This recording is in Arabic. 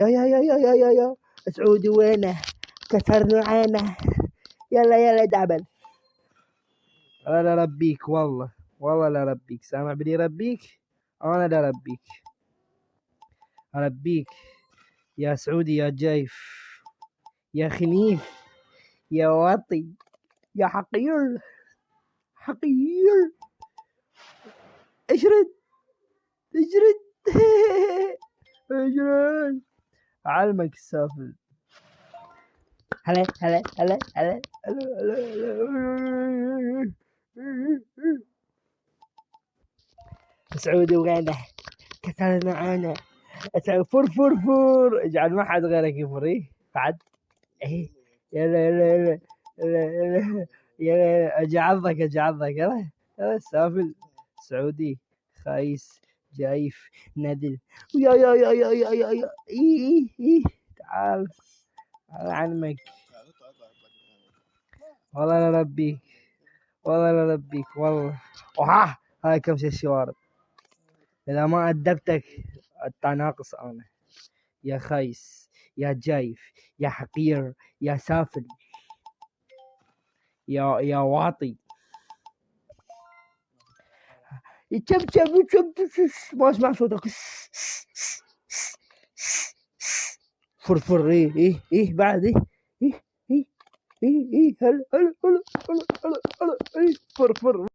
يا سعودي وينه؟ كسرنا عينه. يلا تعبان. والله لا ربيك، والله لا ربيك. سامع بدي ربيك، انا لا ربيك. اربيك يا سعودي، يا جايف، يا خنيف، يا واطي، يا حقير. اشرد اجرد. اجرد. علمك السافل. هلا. سعودي وغيره كسرنا معانا. فر اجعل ما حد غيرك يفر. بعد ايه. يلا اجي عضك يلا سافل سعودي خايس جايف ندل. يا إيه. تعال عنك. والله لا ربيك، والله. وها هاي كم شي الشوارب. إذا ما أدبتك أنت ناقص. أنا يا خايس، يا جايف، يا حقير، يا سافل، يا واطي. يتشب ما اسمع صوتك. فرفر. ايه بعد ايه. هلا فرفر.